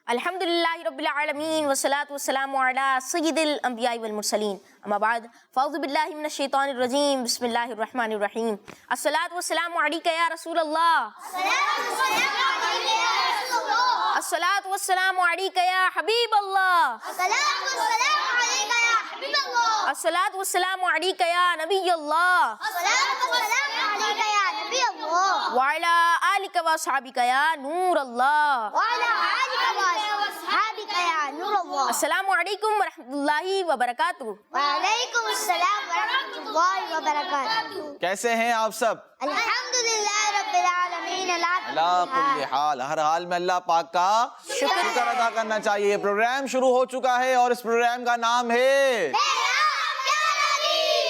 الحمدللہ رب العالمین والصلاة والسلام علی سید الانبیاء والمرسلین اما بعد فاعوذ باللہ من الشیطان الرجیم بسم اللہ الرحمن الرحیم الصلاة والسلام علیکہ یا رسول اللہ الصلاة والسلام علیکہ یا حبیب اللہ الصلاة والسلام علیکہ یا نبی اللہ وعلی آلک و صحابک یا نور اللہ السلام علیکم ورحمۃ اللہ وبرکاتہ۔ وعلیکم السلام ورحمۃ اللہ وبرکاتہ۔ کیسے ہیں آپ سب؟ الحمدللہ رب العالمین اللہ کل حال، ہر حال میں اللہ پاک کا شکر ادا کرنا چاہیے۔ پروگرام شروع ہو چکا ہے اور اس پروگرام کا نام ہے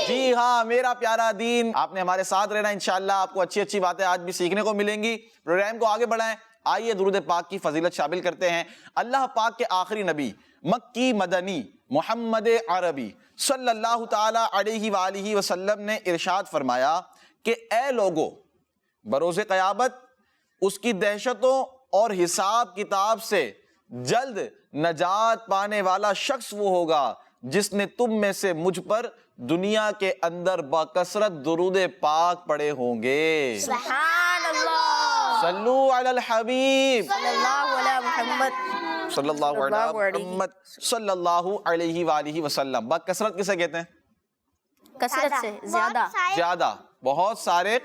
جی ہاں میرا پیارا دین۔ آپ نے ہمارے ساتھ رہنا، انشاءاللہ آپ کو اچھی اچھی باتیں آج بھی سیکھنے کو ملیں گی۔ پروگرام کو آگے بڑھائیں، آئیے درود پاک کی فضیلت شامل کرتے ہیں۔ اللہ پاک کے آخری نبی مکی مدنی محمد عربی صلی اللہ تعالی علیہ وآلہ وسلم نے ارشاد فرمایا کہ اے لوگو، بروز قیامت اس کی دہشتوں اور حساب کتاب سے جلد نجات پانے والا شخص وہ ہوگا جس نے تم میں سے مجھ پر دنیا کے اندر بکثرت درود پاک پڑے ہوں گے۔ سبحان اللہ، صلو علی الحبیب صلی اللہ علی محمد صلی اللہ علیہ محمد صلی اللہ علیہ وآلہ وسلم۔ بکثرت کسے کہتے ہیں؟ کثرت سے زیادہ، زیادہ، بہت سارے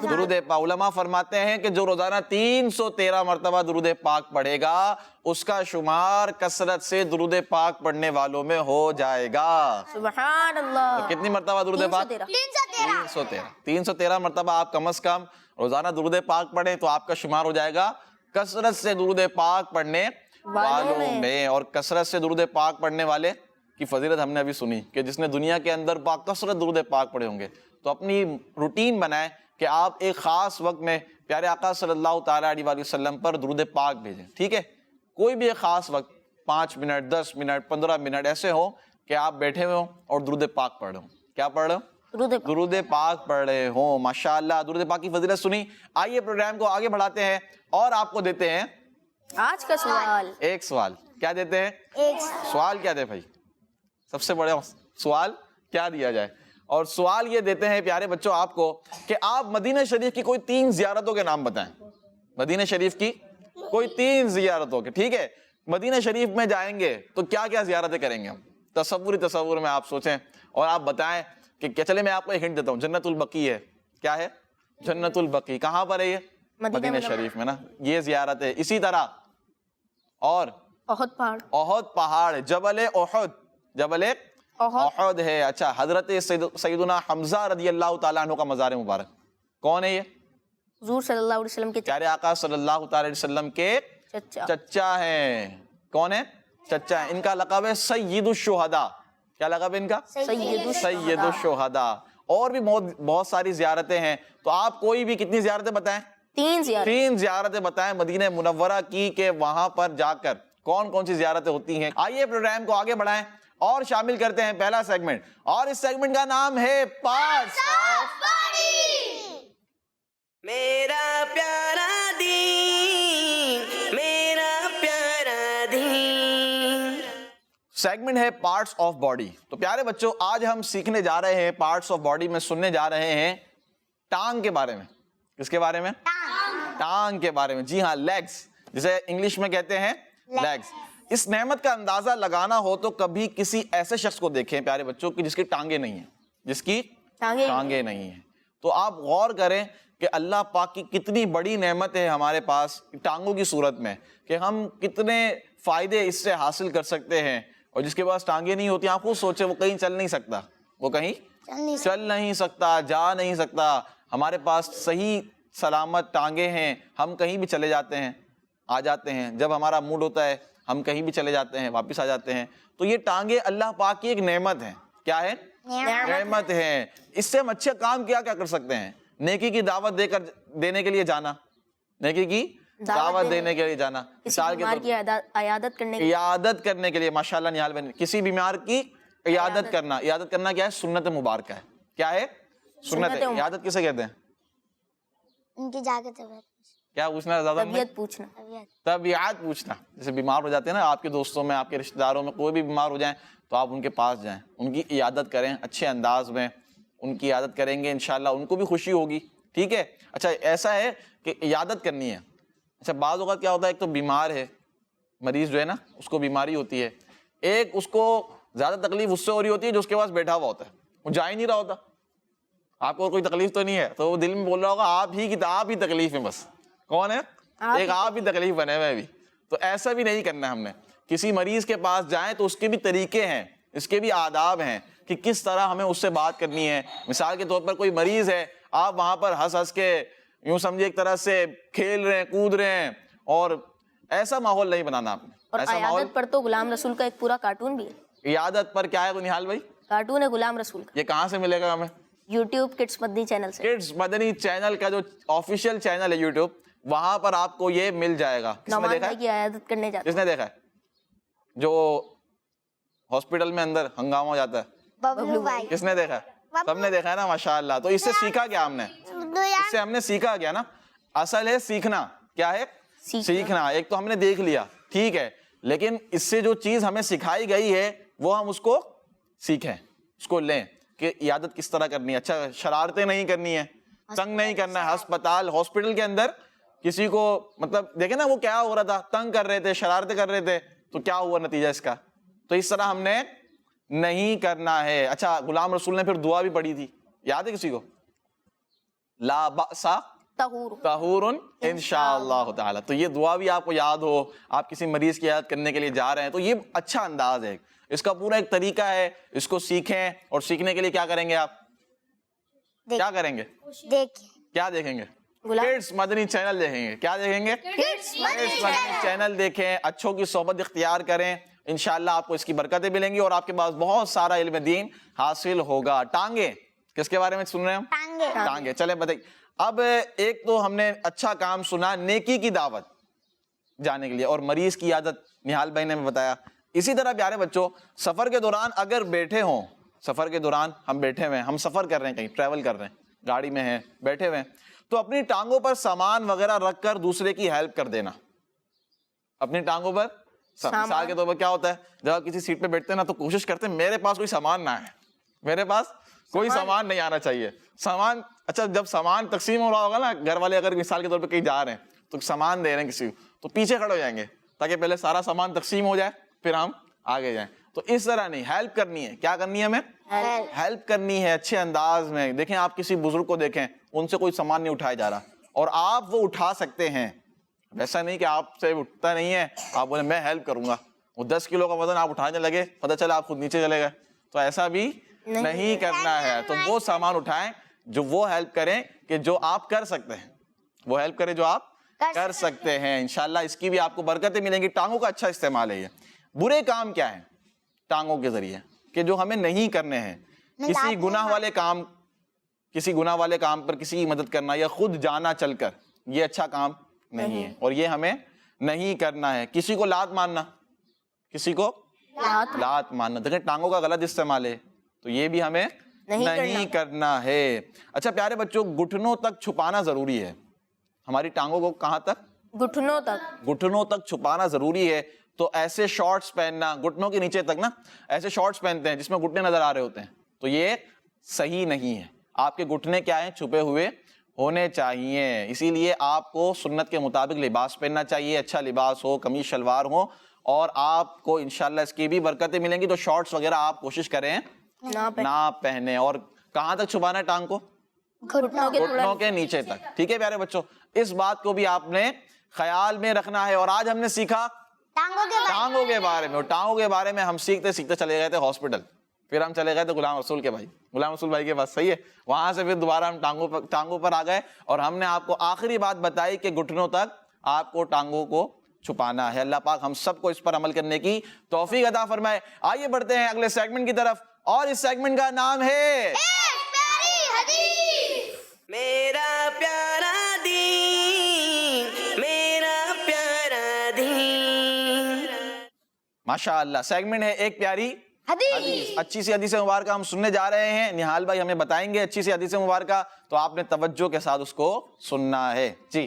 درود پاک۔ علماء فرماتے ہیں کہ جو روزانہ 313 مرتبہ درود پاک پڑھے گا اس کا شمار کثرت سے درود پاک پڑھنے والوں میں ہو جائے گا۔ سبحان اللہ۔ کتنی مرتبہ درود پاک؟ 313 مرتبہ آپ کم از کم روزانہ درود پاک پڑھیں تو آپ کا شمار ہو جائے گا کثرت سے درود پاک پڑھنے والوں میں۔ اور کثرت سے درود پاک پڑھنے والے کی فضیلت ہم نے ابھی سنی کہ جس نے دنیا کے اندر کثرت درود پاک پڑھے ہوں گے۔ تو اپنی روٹین بنائیں کہ آپ ایک خاص وقت میں پیارے آقا صلی اللہ تعالیٰ علیہ وآلہ وسلم پر درود پاک بھیجیں، ٹھیک ہے؟ کوئی بھی ایک خاص وقت 5 منٹ 10 منٹ 15 منٹ ایسے ہو کہ آپ بیٹھے ہوئے ہوں اور درود پاک پڑھ رہے ہوں۔ کیا پڑھ رہے ہوں؟ درود پاک پڑھ رہے ہوں۔ ماشاءاللہ درود پاک کی فضیلت سنی۔ آئیے پروگرام کو آگے بڑھاتے ہیں اور آپ کو دیتے ہیں آج کا سوال۔ ایک سوال۔ کیا دیتے ہیں؟ سوال کیا دے بھائی؟ سب سے بڑے سوال کیا دیا جائے؟ اور سوال یہ دیتے ہیں پیارے بچوں آپ کو کہ آپ مدینہ شریف کی کوئی 3 زیارتوں کے نام بتائیں۔ مدینہ شریف کی کوئی 3 زیارتوں کے، ٹھیک ہے؟ مدینہ شریف میں جائیں گے تو کیا کیا زیارتیں کریں گے ہم؟ تصور میں آپ سوچیں اور آپ بتائیں کہ کیا۔ چلے میں آپ کو ایک ہنٹ دیتا ہوں، جنت البقیع ہے۔ کیا ہے؟ جنت البقیع کہاں پر ہے؟ یہ مدینہ شریف میں نا، یہ زیارت ہے۔ اسی طرح اور احد پہاڑ، احد پہاڑ، جبل احد، جبل احد ہے۔ اچھا، حضرت سیدنا حمزہ رضی اللہ تعالیٰ عنہ کا مزار مبارک کون ہے؟ یہ حضور صلی اللہ علیہ وسلم کے پیارے آقا صلی اللہ تعالیٰ علیہ وسلم کے چچا ہیں۔ کون ہے؟ چچا ہیں۔ ان کا لقب ہے سید الشہداء۔ کیا لقب ہے ان کا؟ سید الشہداء۔ اور بھی بہت ساری زیارتیں ہیں، تو آپ کوئی بھی کتنی زیارتیں بتائیں؟ 3 زیارتیں بتائیں مدینہ منورہ کی، کہ وہاں پر جا کر کون کون سی زیارتیں ہوتی ہیں۔ آئیے پروگرام کو آگے بڑھائیں اور شامل کرتے ہیں پہلا سیگمنٹ، اور اس سیگمنٹ کا نام ہے پارٹس آف باڈی۔ میرا پیارا دین، میرا پیارا دین۔ سیگمنٹ ہے پارٹس آف باڈی۔ تو پیارے بچوں آج ہم سیکھنے جا رہے ہیں پارٹس آف باڈی میں، سننے جا رہے ہیں ٹانگ کے بارے میں۔ کس کے بارے میں؟ ٹانگ کے بارے میں۔ جی ہاں، لیگز، جسے انگلش میں کہتے ہیں لیگز۔ اس نعمت کا اندازہ لگانا ہو تو کبھی کسی ایسے شخص کو دیکھیں پیارے بچوں کی جس کی ٹانگیں نہیں ہیں، جس کی ٹانگیں نہیں ہیں۔ تو آپ غور کریں کہ اللہ پاک کی کتنی بڑی نعمت ہے ہمارے پاس ٹانگوں کی صورت میں، کہ ہم کتنے فائدے اس سے حاصل کر سکتے ہیں۔ اور جس کے پاس ٹانگیں نہیں ہوتی، آپ خود سوچیں، وہ کہیں چل نہیں سکتا، وہ کہیں چل نہیں سکتا، جا نہیں سکتا۔ ہمارے پاس صحیح سلامت ٹانگیں ہیں، ہم کہیں بھی چلے جاتے ہیں، آ جاتے ہیں۔ جب ہمارا موڈ ہوتا ہے ہم کہیں بھی چلے جاتے ہیں، واپس آ جاتے ہیں۔ تو یہ ٹانگیں اللہ پاک کی ایک نعمت ہے۔ کیا ہے؟ نعمت ہے۔ اس سے ہم اچھے کام کیا کر سکتے ہیں؟ نیکی کی دعوت دینے کے لیے جانا، نیکی کی دعوت دینے کے لیے جانا، عیادت کرنے کے لیے۔ ماشاءاللہ نہال بہن، کسی بیمار کی عیادت کرنا۔ عیادت کرنا کیا ہے؟ سنت مبارکہ ہے۔ کیا ہے؟ سنت ہے۔ عیادت کسے کہتے ہیں؟ ان کی جا کے طبیعت کیا پوچھنا ہے زیادہ؟ طبیعت پوچھنا. طبیعت پوچھنا. جیسے بیمار ہو جاتے ہیں نا آپ کے دوستوں میں, آپ کے رشتہ داروں میں کوئی بھی بیمار ہو جائیں تو آپ ان کے پاس جائیں, ان کی عیادت کریں اچھے انداز میں. ان کی عیادت کریں گے انشاءاللہ ان کو بھی خوشی ہوگی. ٹھیک ہے. اچھا ایسا ہے کہ عیادت کرنی ہے. اچھا بعض اوقات کیا ہوتا ہے, ایک تو بیمار ہے مریض جو ہے نا, اس کو بیماری ہوتی ہے, ایک اس کو زیادہ تکلیف اس سے ہو رہی ہوتی ہے جو اس کے پاس بیٹھا ہوا ہوتا ہے, وہ جا ہی نہیں رہا ہوتا. آپ کو کوئی تکلیف تو نہیں ہے تو وہ دل میں بول رہا ہوگا آپ ہی تکلیف ہے بس. کون ہے؟ ایک آپ ہی تکلیف بنے ہوئے بھی. تو ایسا بھی نہیں کرنا ہم نے. کسی مریض کے پاس جائیں تو اس کے بھی طریقے ہیں, اس کے بھی آداب ہیں کہ کس طرح ہمیں اس سے بات کرنی ہے. مثال کے طور پر کوئی مریض ہے, آپ وہاں پر ہنس کے یوں سمجھے ایک طرح سے کھیل رہے ہیں کود رہے ہیں, اور ایسا ماحول نہیں بنانا آپ نے. اور عیادت پر تو غلام رسول کا ایک پورا کارٹون بھی ہے. عیادت پر کیا ہے نہال بھائی؟ کارٹون ہے غلام رسول کا. یہ کہاں سے ملے گا ہمیں؟ یوٹیوب کڈس مدنی چینل سے. کڈس مدنی چینل کا جو آفیشیل چینل ہے یوٹیوب, وہاں پر آپ کو یہ مل جائے گا. کس نے دیکھا ہے؟ کی عیادت کرنے جاتے. کس نے دیکھا ہے جو ہاسپٹل میں اندر ہنگامہ ہو جاتا ہے؟ ببلو بھائی. کس نے دیکھا ہے؟ سب نے دیکھا ہے نا ماشاءاللہ. تو اس سے سیکھا کیا ہم نے؟ اس سے ہم نے سیکھا کیا نا, اصل ہے سیکھنا. کیا ہے؟ سیکھنا. ایک تو ہم نے دیکھ لیا ٹھیک ہے, لیکن اس سے جو چیز ہمیں سکھائی گئی ہے وہ ہم اس کو سیکھیں, اس کو لیں کہ عیادت کس طرح کرنی ہے. اچھا شرارتیں نہیں کرنی ہے, تنگ نہیں کرنا ہے. ہاسپٹل کے اندر کسی کو مطلب دیکھیں نا وہ کیا ہو رہا تھا, تنگ کر رہے تھے, شرارتیں کر رہے تھے, تو کیا ہوا نتیجہ اس کا؟ تو اس طرح ہم نے نہیں کرنا ہے. اچھا غلام رسول نے پھر دعا بھی پڑھی تھی, یاد ہے کسی کو؟ لا بأس طہور انشاءاللہ تعالی. تو یہ دعا بھی آپ کو یاد ہو, آپ کسی مریض کی عیادت کرنے کے لیے جا رہے ہیں تو یہ اچھا انداز ہے, اس کا پورا ایک طریقہ ہے, اس کو سیکھیں. اور سیکھنے کے لیے کیا کریں گے آپ؟ کیا کریں گے؟ دیکھیں. کیا دیکھیں گے؟ کڈس مدنی چینل دیکھیں گے. کیا دیکھیں گے؟ کڈس مدنی چینل دیکھیں, اچھوں کی صحبت اختیار کریں, انشاءاللہ آپ کو اس کی برکتیں ملیں گی اور آپ کے پاس بہت سارا علم دین حاصل ہوگا. ٹانگیں کس کے بارے میں سن رہے ہیں ہم؟ ٹانگیں. چلیں بتائیے. اب ایک تو ہم نے اچھا کام سنا, نیکی کی دعوت جانے کے لیے, اور مریض کی عادت نہال بھائی نے بتایا. اسی طرح پیارے بچوں سفر کے دوران اگر بیٹھے ہوں, سفر کے دوران ہم بیٹھے ہوئے ہیں, ہم سفر کر رہے ہیں, کہیں ٹریول کر رہے ہیں, گاڑی میں ہیں, بیٹھے ہوئے ہیں, تو اپنی ٹانگوں پر سامان وغیرہ رکھ کر دوسرے کی ہیلپ کر دینا. اپنی ٹانگوں پر مثال کے طور پر کیا ہوتا ہے, جب آپ کسی سیٹ پہ بیٹھتے ہیں نا تو کوشش کرتے ہیں میرے پاس کوئی سامان نہ آئے, میرے پاس کوئی سامان نہیں آنا چاہیے. سامان اچھا جب سامان تقسیم ہو رہا ہوگا نا, گھر والے اگر مثال کے طور پہ کہیں جا رہے ہیں تو سامان دے رہے ہیں کسی کو, تو پیچھے کھڑے ہو جائیں گے تاکہ پہلے سارا سامان تقسیم ہو جائے پھر ہم آگے جائیں. تو اس طرح نہیں, ہیلپ کرنی ہے. کیا کرنی ہے ہمیں؟ ہیلپ کرنی ہے اچھے انداز میں. دیکھیں آپ کسی بزرگ کو دیکھیں, ان سے کوئی سامان نہیں اٹھایا جا رہا اور آپ وہ اٹھا سکتے ہیں. ویسا نہیں کہ آپ سے اٹھتا نہیں ہے, آپ بولے میں ہیلپ کروں گا, وہ 10 کلو کا وزن آپ اٹھانے لگے, پتہ چلا آپ خود نیچے چلے گئے, تو ایسا بھی نہیں کرنا ہے. تو وہ سامان اٹھائیں جو وہ ہیلپ کریں کہ جو آپ کر سکتے ہیں, وہ ہیلپ کریں جو آپ کر سکتے ہیں. انشاءاللہ اس کی بھی آپ کو برکتیں ملیں گی. ٹانگوں کا اچھا استعمال ہے. یہ برے کام کیا ہیں ٹانگوں کے ذریعے کہ جو ہمیں نہیں کرنے ہیں, کسی گناہ والے کام, کسی گناہ والے کام پر کسی کی مدد کرنا یا خود جانا چل کر, یہ اچھا کام نہیں ہے اور یہ ہمیں نہیں کرنا ہے. کسی کو لات مارنا, کسی کو لات مارنا, دیکھیں ٹانگوں کا غلط استعمال ہے, تو یہ بھی ہمیں نہیں کرنا ہے. اچھا پیارے بچوں گھٹنوں تک چھپانا ضروری ہے. ہماری ٹانگوں کو کہاں تک؟ گھٹنوں تک چھپانا ضروری ہے. تو ایسے شارٹس پہننا گھٹنوں کے نیچے تک نا, ایسے شارٹس پہنتے ہیں جس میں گھٹنے نظر آ رہے ہوتے ہیں, تو یہ صحیح نہیں ہے. آپ کے گھٹنے کیا ہیں؟ چھپے ہوئے ہونے چاہیے. اسی لیے آپ کو سنت کے مطابق لباس پہننا چاہیے, اچھا لباس ہو, قمیص شلوار ہو, اور آپ کو انشاءاللہ اس کی بھی برکتیں ملیں گی. تو شارٹس وغیرہ آپ کوشش کریں نہ پہنے. اور کہاں تک چھپانا ہے ٹانگ کو؟ گھٹنوں کے نیچے تک. ٹھیک ہے پیارے بچوں, اس بات کو بھی آپ نے خیال میں رکھنا ہے. اور آج ہم نے سیکھا ٹانگوں کے بارے میں, اور ٹانگوں کے بارے میں ہم سیکھتے سیکھتے چلے گئے تھے ہاسپٹل, پھر ہم چلے گئے تھے غلام رسول بھائی کے پاس. صحیح ہے, وہاں سے پھر دوبارہ ہم ٹانگوں پر آ گئے اور ہم نے آپ کو آخری بات بتائی کہ گھٹنوں تک آپ کو ٹانگوں کو چھپانا ہے. اللہ پاک ہم سب کو اس پر عمل کرنے کی توفیق عطا فرمائے. آئیے بڑھتے ہیں اگلے سیگمنٹ کی طرف, اور اس سیگمنٹ کا نام ہے میرا پیارا دین, میرا پیارا دین. ماشاءاللہ. سیگمنٹ ہے ایک پیاری حدیث. اچھی سی حدیث مبارکہ ہم سننے جا رہے ہیں. نہال بھائی ہمیں بتائیں گے اچھی سی حدیث مبارکہ, تو آپ نے توجہ کے ساتھ اس کو سننا ہے. جی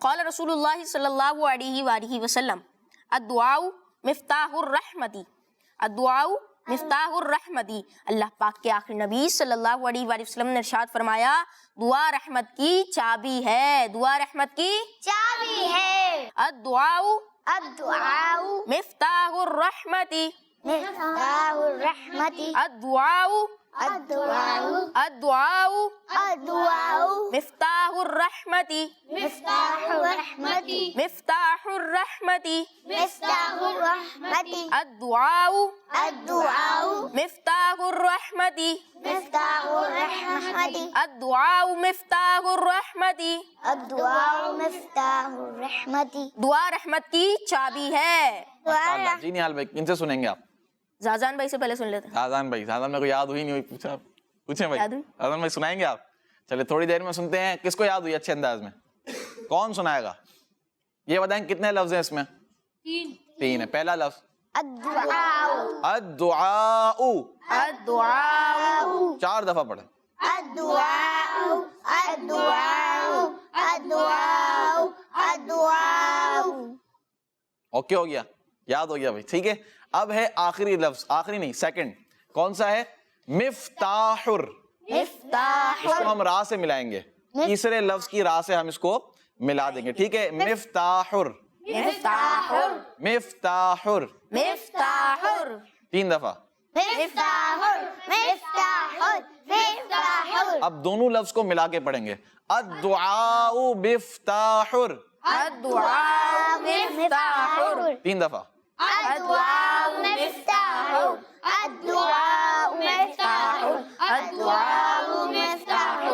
قال رسول اللہ صلی اللہ علیہ وآلہ وسلم الدعاء مفتاح الرحمتی، الدعاء مفتاح الرحمتی، اللہ پاک کے آخری نبی صلی اللہ علیہ وآلہ وسلم نے ارشاد فرمایا دعا رحمت کی چابی ہے، دعا رحمت کی چابی ہے۔ الدعاء الدعاء مفتاح الرحمتی، مفتاح الرحمتی، الدعاء الدعاء الدعاء الدعاء مفتاح الرحمتی، مفتاح الرحمتی، مفتاح الرحمتی، مفتاح الرحمتی، الدعاء الدعاء مفتاح الرحمتی، مفتاح الرحمتی، الدعاء مفتاح الرحمتی، الدعاء مفتاح الرحمتی، دعا رحمت کی چابی ہے۔ ماشاءاللہ۔ جی نہال بھائی کن سے سنیں گے آپ؟ زازان بھائی سے پہلے سن لیتے ہیں۔ آزان بھائی، آزان میں کو یاد ہوئی نہیں ہوئی، پوچھا آپ، پوچھیں بھائی، یاد ہوئی؟ آزان بھائی سنائیں گے آپ؟ چلے تھوڑی دیر میں سنتے ہیں، کس کو یاد ہوئی اچھے انداز میں؟ کون سنائے گا؟ یہ بتائیں کتنے لفظ ہیں اس میں؟ تین ہے۔ پہلا لفظ الدعاء، الدعاء، الدعاء، 4 دفعہ پڑھیں۔ الدعاء، الدعاء، الدعاء، الدعاء۔ اوکے ہو گیا، یاد ہو گیا بھائی، ٹھیک ہے۔ اب ہے آخری لفظ، آخری نہیں سیکنڈ، کون سا ہے؟ مفتاحر، مفتاح، اس کو ہم را سے ملائیں گے، تیسرے لفظ کی را سے ہم اس کو ملا دیں گے، ٹھیک ہے؟ مفتاحر، مفتاح، مفتاحر، مفتاح، 3 دفعہ۔ مفتاح، مفتاح، مفتاح، اب دونوں لفظ کو ملا کے پڑھیں گے، الدعاء مفتاحر، الدعاء مفتاح، 3 دفعہ۔ الدعاء مفتاح، الدعاء مفتاح، الدعاء مفتاح،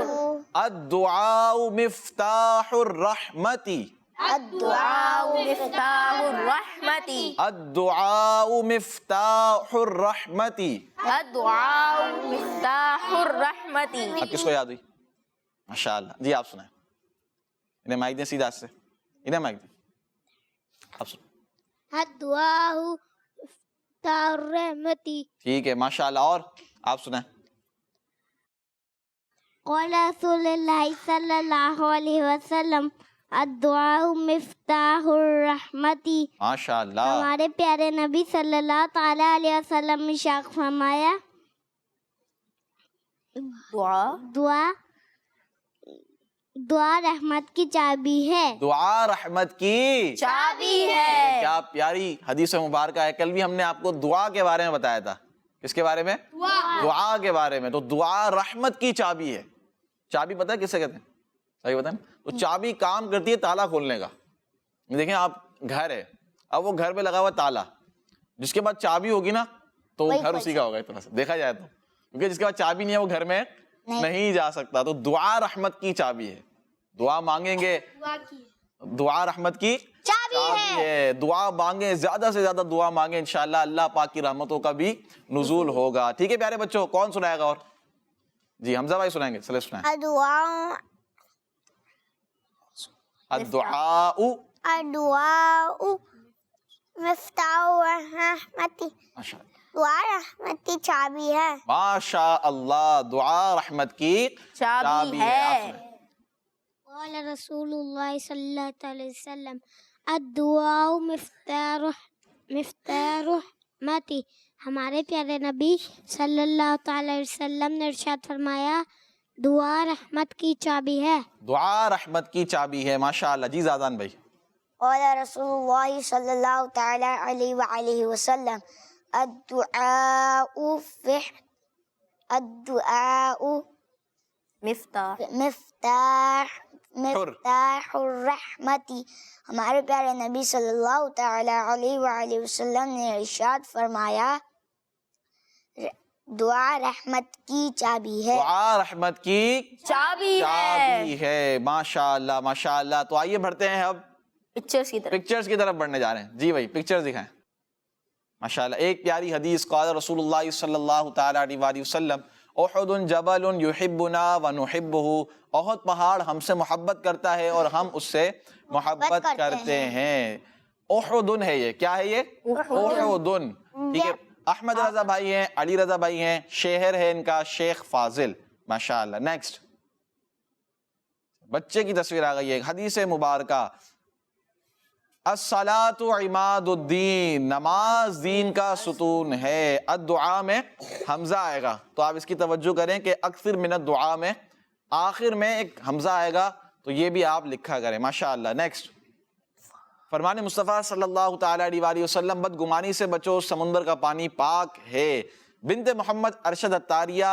الدعاء مفتاح الرحمتی، الدعاء مفتاح الرحمتی، الدعاء مفتاح الرحمتی۔ الدعاء مفتاح الرحمتی۔ اب کس کو یاد ہوئی؟ ماشاءاللہ، جی آپ سنائیں، انہیں مائک دیں سیدھا سے، انہیں مائک دیں، آپ سنائیں۔ الدعاء مفتاح الرحمتی، ٹھیک ہے ماشاءاللہ، اور آپ سنائیں۔ قال رسول اللہ صلی اللہ علیہ وسلم الدعاء مفتاح الرحمتی، ماشاءاللہ، ہمارے پیارے نبی صلی اللہ تعالی علیہ وسلم نے ارشاد فرمایا دعا دعا رحمت کی چابی ہے، دعا رحمت کی چابی ہے۔ کیا پیاری حدیث مبارکہ ہے۔ کل بھی ہم نے آپ کو دعا کے بارے میں بتایا تھا، کس کے بارے میں؟ دعا کے بارے میں۔ تو دعا رحمت کی چابی ہے۔ چابی پتہ ہے کسے کہتے ہیں؟ صحیح بتائیں؟ تو چابی کام کرتی ہے تالا کھولنے کا۔ دیکھیں آپ گھر ہے، اب وہ گھر پہ لگا ہوا تالا، جس کے بعد چابی ہوگی نا تو وہ گھر اسی کا ہوگا، اتنا سے دیکھا جائے تو، کیونکہ جس کے بعد چابی نہیں ہے وہ گھر میں نہیں جا سکتا۔ تو دعا رحمت کی چابی ہے۔ دعا مانگیں گے، دعا رحمت کی چابی ہے۔ دعا مانگیں، زیادہ سے زیادہ دعا مانگیں، انشاءاللہ اللہ پاک کی رحمتوں کا بھی نزول ہوگا۔ ٹھیک ہے پیارے بچوں، کون سنائے گا؟ اور جی حمزہ بھائی سنائیں گے، چلے سنائیں۔ الدعاء الدعاء الدعاء مفتاح الرحمتی، ماشاءاللہ، دعا رحمت کی چابی ہے۔ ماشاء اللہ، دعا رحمت کی چابی آپ ہے۔ سنائیں۔ قال رسول اللہ صلی اللہ علیہ وسلم الدعاء مفتاح رحمتی، ہمارے پیارے نبی صلی اللہ تعالی وسلم نے ارشاد فرمایا دعا رحمت کی چابی ہے۔ دعا رحمت کی چابی ہے، ماشاءاللہ۔ جی زادان بھائی۔ قال رسول اللہ صلی اللہ تعالی علیہ وآلہ وسلم الدعاء مفتاح، مفتاح الرحمتی، ہمارے پیارے نبی صلی اللہ تعالی علیہ وآلہ وسلم نے ارشاد فرمایا دعا رحمت کی چابی ہے۔ دعا رحمت کی چابی ہے۔ چابی ہے، ماشاءاللہ ماشاءاللہ۔ تو آئیے بڑھتے ہیں اب پکچرز کی طرف۔ پکچرز کی طرف بڑھنے جا رہے ہیں۔ جی بھائی پکچرز دکھائیں ماشاءاللہ۔ ایک پیاری حدیث، قال رسول اللہ صلی اللہ تعالی علیہ وآلہ وسلم احد جبل یحبنا ونحبہ، احد پہاڑ ہم سے محبت کرتا ہے اور ہم اس سے محبت کرتے ہیں۔ احد ہے یہ، کیا ہے یہ؟ احد، ٹھیک ہے۔ احمد رضا بھائی ہیں، علی رضا بھائی ہیں، شہر ہے ان کا شیخ فاضل، ماشاءاللہ۔ نیکسٹ بچے کی تصویر آ گئی ہے. حدیث مبارکہ الصلاۃ عماد الدین, نماز دین کا ستون ہے. الدعاء میں حمزہ آئے گا, تو آپ اس کی توجہ کریں کہ اکثر من الدعاء میں آخر میں ایک حمزہ آئے گا, تو یہ بھی آپ لکھا کریں ماشاءاللہ. نیکسٹ, فرمان مصطفیٰ صلی اللہ تعالیٰ علیہ وآلہ وسلم, بدگمانی سے بچو, سمندر کا پانی پاک ہے. بنت محمد ارشد الطاریہ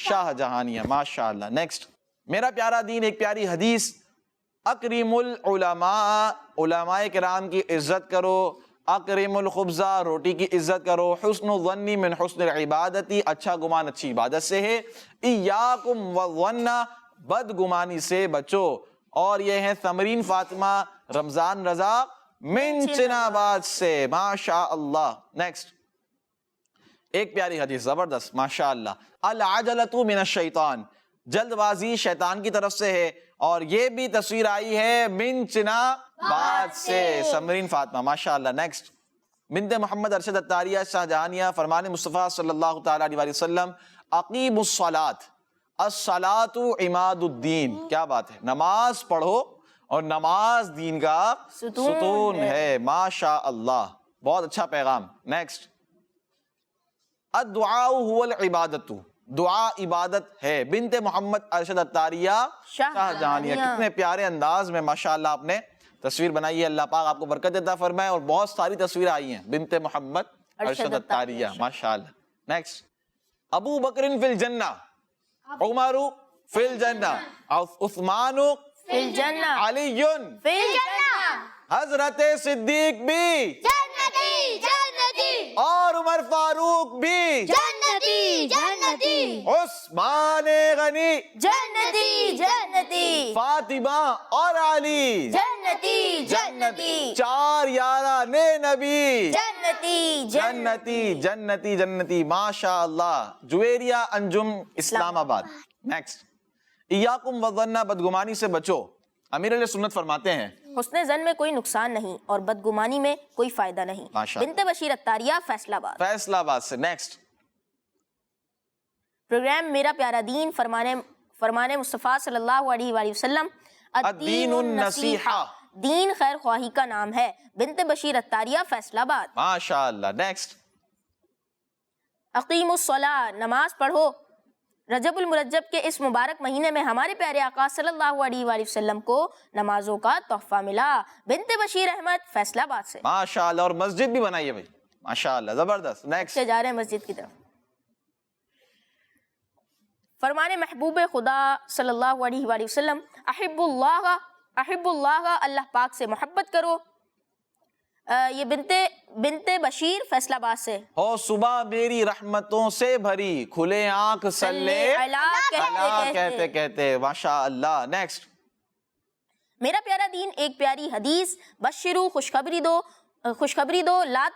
شاہ جہانیہ ماشاءاللہ. نیکسٹ, میرا پیارا دین ایک پیاری حدیث, اکریم العلماء, علماء کرام کی عزت کرو. اکریم الخبزہ, روٹی کی عزت کرو. حسن الظن من حسن العبادتی, اچھا گمان اچھی عبادت سے ہے. ایاکم والظن, بدگمانی سے بچو. اور یہ ہیں ثمرین فاطمہ رمضان رضا من چناباد سے ماشاء اللہ. نیکسٹ, ایک پیاری حدیث زبردست ماشاءاللہ, العجلۃ من الشیطان, جلد بازی شیطان کی طرف سے ہے. اور یہ بھی تصویر آئی ہے من چناباد سے, ثمرین فاطمہ ماشاءاللہ. نیکسٹ, بنت محمد ارشد الطاریہ شاہ جہانیہ, فرمان مصطفیٰ صلی اللہ تعالیٰ علیہ وسلم, اقیموا الصلاۃ, الصلاۃ عماد الدین, کیا بات ہے, نماز پڑھو اور نماز دین کا ستون ہے ماشاء اللہ. بہت اچھا پیغام. نیکسٹ, الدعاء هو العبادۃ, دعا عبادت ہے. بنت محمد ارشد الطاریہ شاہ جہانیہ, کتنے پیارے انداز میں ماشاءاللہ آپ نے تصویر بنائی ہے. اللہ پاک آپ کو برکت عطا فرمائے. اور بہت ساری تصویریں آئی ہیں بنت محمد ارشد الطاریہ ماشاءاللہ. نیکسٹ, ابو بکر فی الجنہ, عمر فی الجنہ, عثمان فی الجنہ, علی فی الجنہ, حضرت صدیق بھی جنتی جنتی اور عمر فاروق بھی جنتی جنتی عثمان غنی جنتی جنتی, فاطمہ اور علی جنتی جنتی, چار یاران نبی جنتی جنتی جنتی جنتی ماشاء اللہ. جویریہ انجم اسلام آباد. نیکسٹ, ایاکم والظن, بدگمانی سے بچو. امیر علیہ سنت فرماتے ہیں, حسن زن میں کوئی نقصان نہیں اور بدگمانی میں کوئی فائدہ نہیں. بنت بشیر الطاریہ فیصل آباد, فیصل آباد سے. نیکسٹ, پروگرام میرا پیارا دین, فرمان مصطفیٰ صلی اللہ علیہ وآلہ وسلم, الدین النصیحہ, دین خیر خواہی کا نام ہے. بنت بشیر الطاریہ فیصل آباد ماشاءاللہ. نیکسٹ, اقیم الصلاۃ, نماز پڑھو. رجب المرجب کے اس مبارک مہینے میں ہمارے پیارے آقا صلی اللہ علیہ وآلہ وسلم کو نمازوں کا تحفہ ملا. بنت بشیر احمد فیصل آباد سے ماشاءاللہ. اور مسجد بھی بنائی ہے بھائی ماشاءاللہ, زبردست. نیکسٹ, جا رہے ہیں مسجد کی طرف. فرمان محبوب خدا صلی اللہ علیہ وآلہ وسلم, احب اللہ, اللہ پاک سے محبت کرو. یہ بنت بشیر فیصل آباد سے. ہو صبح میری رحمتوں سے بھری, کھلے آنکھ صلی اللہ کہتے کہتے ماشاء اللہ. نیکسٹ, میرا پیارا دین ایک پیاری حدیث, بشرو, خوشخبری دو, لا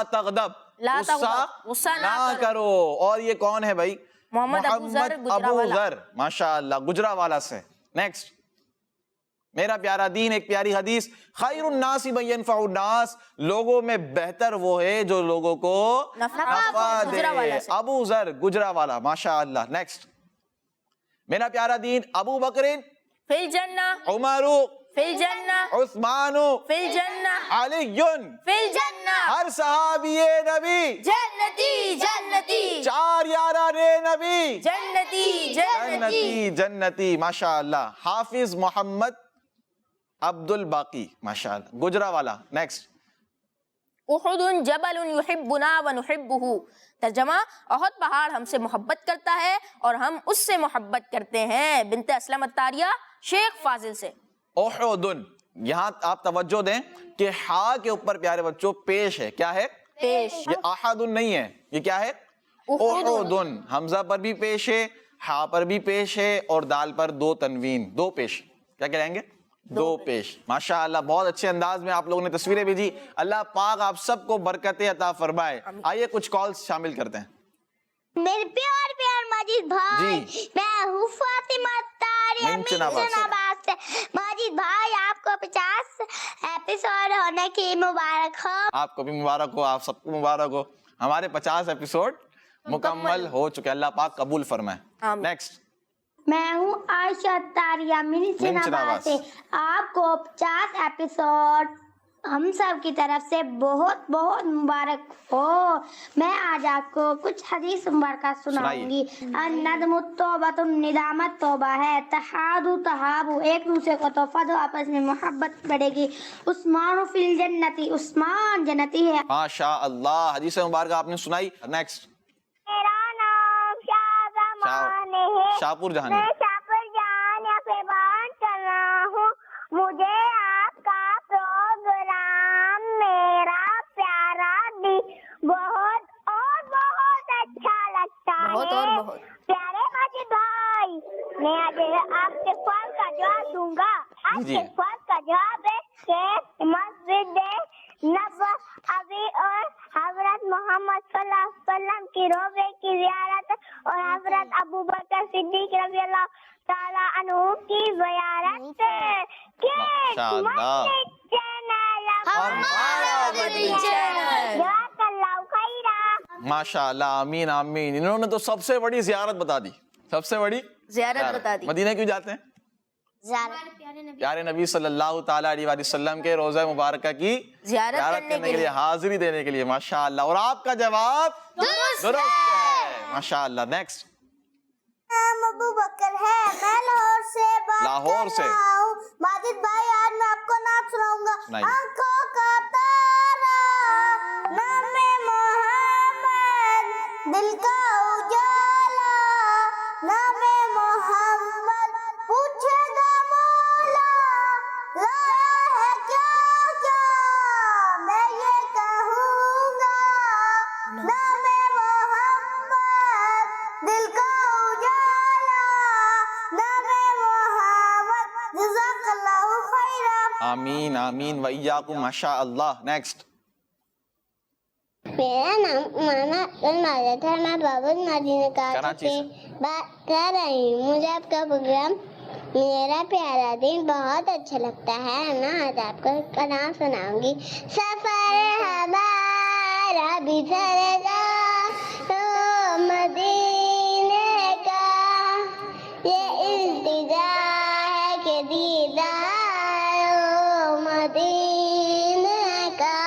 تغضب, غصہ نہ کرو. اور یہ کون ہے بھائی, محمد ابو ذر ماشاءاللہ گجرانوالہ سے. نیکسٹ, میرا پیارا دین ایک پیاری حدیث, خیر الناس من ینفع الناس, لوگوں میں بہتر وہ ہے جو لوگوں کو نفع دے. ابو ذر گجرانوالہ ماشاءاللہ. نیکسٹ, میرا پیارا دین, ابو بکر فی الجنہ, عمر فی الجنہ, عثمان فی الجنہ, علی فی الجنہ, ہر صحابی نبی جنتی جنتی, چار یاران نبی جنتی جنتی جنتی ماشاءاللہ. حافظ محمد عبد الباقی ماشاءاللہ گجرانوالہ. نیکسٹ, احد جبل یحبنا ونحبہ, ترجمہ, احد پہاڑ ہم سے محبت کرتا ہے اور ہم اس سے محبت کرتے ہیں. بنت اسلم الطاریہ شیخ فاضل سے. احد, یہاں آپ توجہ دیں کہ ہا کے اوپر پیارے بچوں پیش ہے, کیا ہے پیش, یہ احد نہیں ہے, یہ کیا ہے احد. حمزہ پر بھی پیش ہے, ہا پر بھی پیش ہے, اور دال پر دو تنوین, دو پیش, کیا کہیں گے, دو پیش ماشاءاللہ. بہت اچھے انداز میں آپ لوگوں نے تصویریں بھیجی. اللہ پاک آپ سب کو برکتیں عطا فرمائے. آئیے کچھ کالز شامل کرتے ہیں. میرے پیار ماجد بھائی, میں ہوں فاطمہ طاریہ من چناباد سے. ماجد بھائی, آپ کو 50 ایپیسوڈ ہونے کی مبارک ہو. آپ کو بھی مبارک ہو, آپ سب کو مبارک ہو. ہمارے 50 ایپیسوڈ مکمل ہو چکے, اللہ پاک قبول فرمائے. نیکسٹ, میں ہوں عائشہ تاریہ منچن آباد سے. آپ کو 50 ایپیسوڈ ہم سب کی طرف سے بہت بہت مبارک ہو. میں آج آپ کو کچھ حدیث مبارکہ سناؤں گی. الندم التوبۃ، ندامت توبہ ہے. تحادو تحابو، ایک دوسرے کو تحفہ دو، آپس میں محبت بڑھے گی. عثمان فی الجنتی، عثمان جنتی ہے. ماشاء اللہ، حدیث مبارکہ آپ نے سنائی. نیکسٹ. میرا نام شاہزمان ہے. شاہپور جہان. میں شاہپور جہان سے بات کر رہا ہوں. مجھے آپ کا پروگرام میرا پیارا دی بہت اور بہت اچھا لگتا ہے. بہت اور بہت. پیارے ماجد بھائی، میں آج آپ کے سوال کا جواب دوں گا. آپ کے سوال کا جواب ہے کہ مسجد نبوی اور حضرت محمد صلی اللہ علیہ وسلم کی روضے کی زیارت اور حضرت ابوبکر صدیق رضی اللہ تعالیٰ عنہ کی زیارت ماشاء اللہ، آمین آمین. انہوں نے تو سب سے بڑی زیارت بتا دی. سب سے بڑی زیارت بتا دی. مدینہ کیوں جاتے ہیں؟ پیارے نبی صلی اللہ تعالیٰ علیہ وسلم کے روضہ مبارکہ کی زیارت کرنے کے لیے، حاضری دینے کے لیے. ماشاء اللہ. اور آپ کا جواب درست ہے. ماشاء اللہ. نیکسٹ. نام ابو بکر ہے. میں لاہور سے بات لاہور سے. کر رہا ہوں. ماجد بھائی، آج میں آپ کو نعت سناؤں گا. آنکھوں کا تارا، نام محمد، دل کا اجالا، نام محمد، پوچھے گا مولا، لایا ہے کیا کیا، میں یہ کہوں گا. نام محمد، دل کا اجالا، نام محمد، جزاک اللہ خیرا. آمین آمین وإیاکم. ماشاء اللہ. نیکسٹ. میرا نام مانا الماجد ہے. میں بابل مدینہ کراچی سے بات کر رہی ہوں. مجھے آپ کا پروگرام میرا پیارا دن بہت اچھا لگتا ہے. میں آج آپ کو کلام سناؤں گی. سفر ہمارا بھی سرے گا تو مدینے کا، یہ التجا ہے کہ دیدار مدینے کا.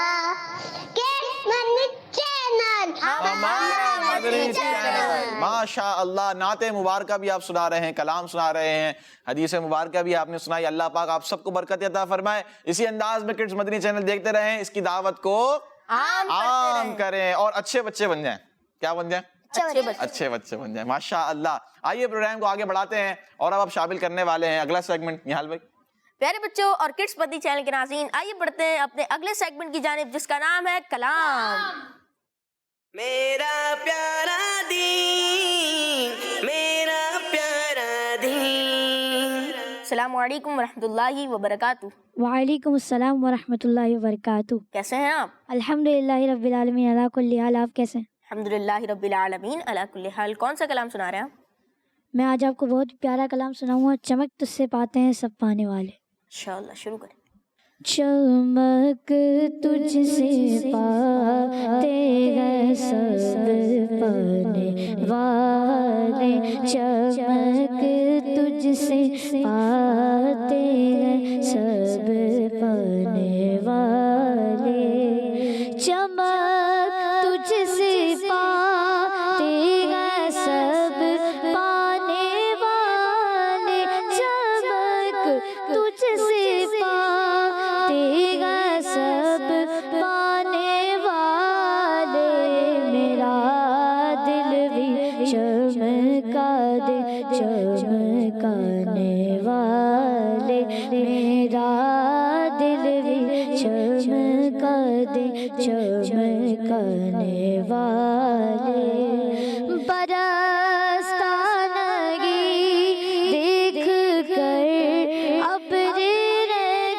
ماشاء اللہ. نعت مبارکہ بھی آپ سنا رہے ہیں، کلام سنا رہے ہیں، حدیث مبارکہ بھی آپ نے سنائی. اللہ پاک آپ سب کو برکت عطا فرمائے. اسی انداز میں کڈز مدنی چینل دیکھتے رہیں، اس کی دعوت کو عام کریں اور اچھے بچے بن جائیں. کیا بن جائیں؟ اچھے بچے بن جائیں. ماشاء اللہ. آئیے پروگرام کو آگے بڑھاتے ہیں اور اب آپ شامل کرنے والے ہیں اگلا سیگمنٹ. نہال بھائی. پیارے بچوں اور کڈز مدنی چینل کے ناظرین، آئیے بڑھتے ہیں اپنے اگلے سیگمنٹ کی جانب، جس کا نام ہے کلام. میرا پیارا دین، میرا پیارا دین. السلام علیکم ورحمۃ اللہ وبرکاتہ. وعلیکم السلام ورحمۃ اللہ وبرکاتہ. کیسے ہیں آپ؟ الحمدللہ رب العالمین علی کل حال. آپ کیسے ہیں؟ الحمدللہ رب العالمین علی کل حال. کون سا کلام سنا رہے ہیں آپ؟ میں آج آپ کو بہت پیارا کلام سناؤں گا. چمک تجھ سے پاتے ہیں سب پانے والے. انشاءاللہ شروع کریں. چمک تجھ سے پاتے ہیں سب پانے والے، چمک تجھ سے پاتے ہیں سب پانے والے، چمک تجھ سے پاتے ہیں سب پانے والے، چمک تجھ سے پاتے ہیں سب پانے والے. میرا دل بھی چمکا دے چمکانے والے، میرا دل بھی چمکا دے چمکانے والے. برستانگی دیکھ کر ابر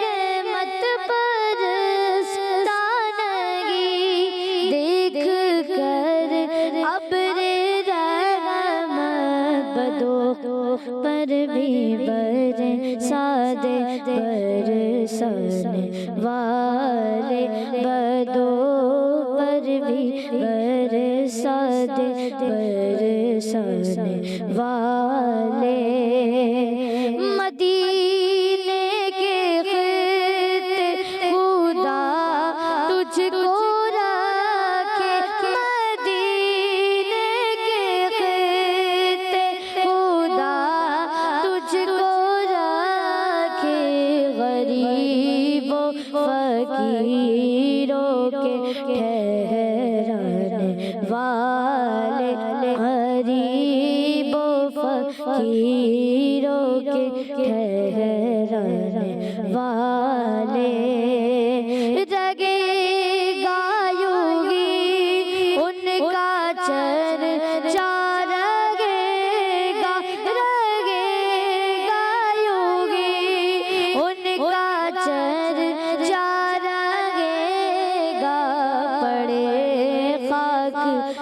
رحمت، برستانگی دیکھ کر ابر رحمت، بدو پر بھی برسا دے برسانے والے، بدو پر بھی برسا دے برسانے والے. ٹھہرانے والے غریب و فقیروں کے ٹھہرانے والے رگے گایوں گی ان کا چرچا رگے گایوں گی ان کا چرچا رگے گا پڑے خاک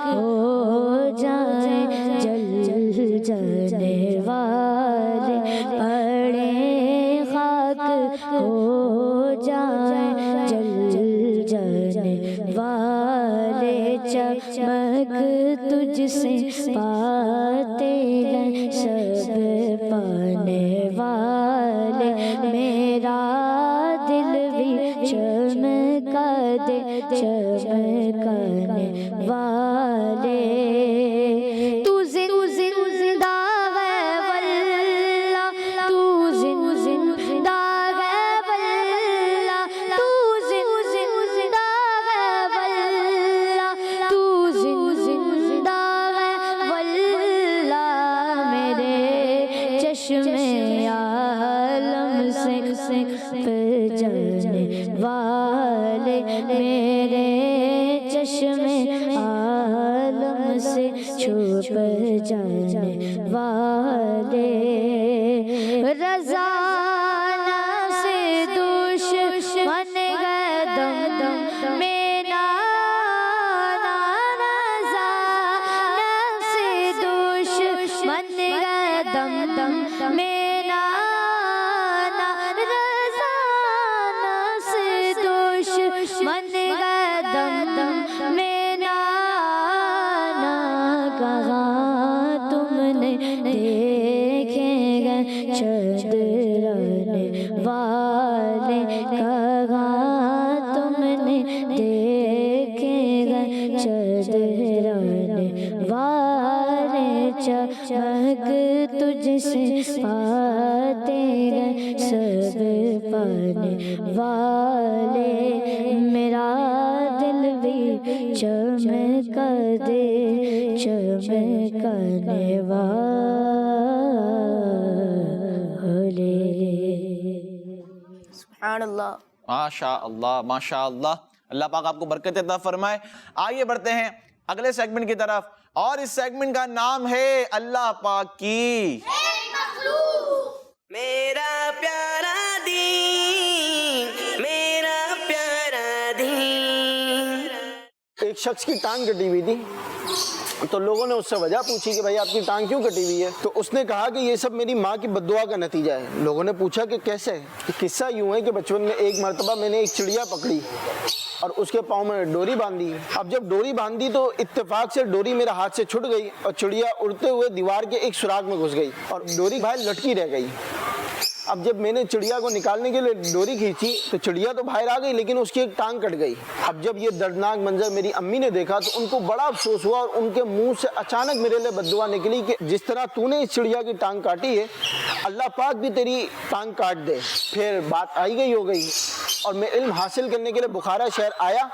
ہو جائیں جل جانے والے پڑے خاک ہو جائیں جل جانے والے چمک تجھ سے پاتے گئے سب پانے والے میرا دل بھی چمکا دے چمکانے والے تو زندہ ہے واللہ تو زندہ ہے واللہ تو زندہ ہے واللہ تو زندہ ہے واللہ میرے چشمے عالم سے جانے والے میرے چشمے عالم سے چھپ جانے والے رضا سے دشمن گئے دم میرا رضا سے دشمن گئے دم میرا رضا سے دشمن گئے دم میرا کہاں تم نے دیکھیں گے چدرانے والے کہاں تم نے دیکھیں گے چدرانے والے چمک تجھ سے پاتے گئے سب پانے والے میرا دل بھی چمکا دے چمکانے والے سبحان اللہ. ماشاء اللہ ماشاء اللہ. اللہ پاک آپ کو برکت عطا فرمائے. آئیے بڑھتے ہیں اگلے سیگمنٹ کی طرف اور اس سیگمنٹ کا نام ہے اللہ پاک کی میرا پیارا دین میرا پیارا دین. ایک شخص کی ٹانگ کٹی ہوئی تھی تو لوگوں نے اس سے وجہ پوچھی کہ بھائی آپ کی ٹانگ کیوں کٹی ہوئی ہے؟ تو اس نے کہا کہ یہ سب میری ماں کی بد دعا کا نتیجہ ہے. لوگوں نے پوچھا کہ کیسے؟ قصہ یوں ہے کہ بچپن میں ایک مرتبہ میں نے ایک چڑیا پکڑی اور اس کے پاؤں میں ڈوری باندھی. اب جب ڈوری باندھی تو اتفاق سے ڈوری میرے ہاتھ سے چھٹ گئی اور چڑیا اڑتے ہوئے دیوار کے ایک سوراخ میں گھس گئی اور ڈوری باہر لٹکی رہ گئی. اب جب میں نے چڑیا کو نکالنے کے لیے ڈوری کھینچی تو چڑیا تو باہر آ گئی لیکن اس کی ایک ٹانگ کٹ گئی. اب جب یہ دردناک منظر میری امی نے دیکھا تو ان کو بڑا افسوس ہوا اور ان کے منہ سے اچانک میرے لیے بد دعا نکلی کہ جس طرح تو نے اس چڑیا کی ٹانگ کاٹی ہے اللہ پاک بھی تیری ٹانگ کاٹ دے. پھر بات آئی گئی ہو گئی اور میں علم حاصل کرنے کے لیے بخارا شہر آیا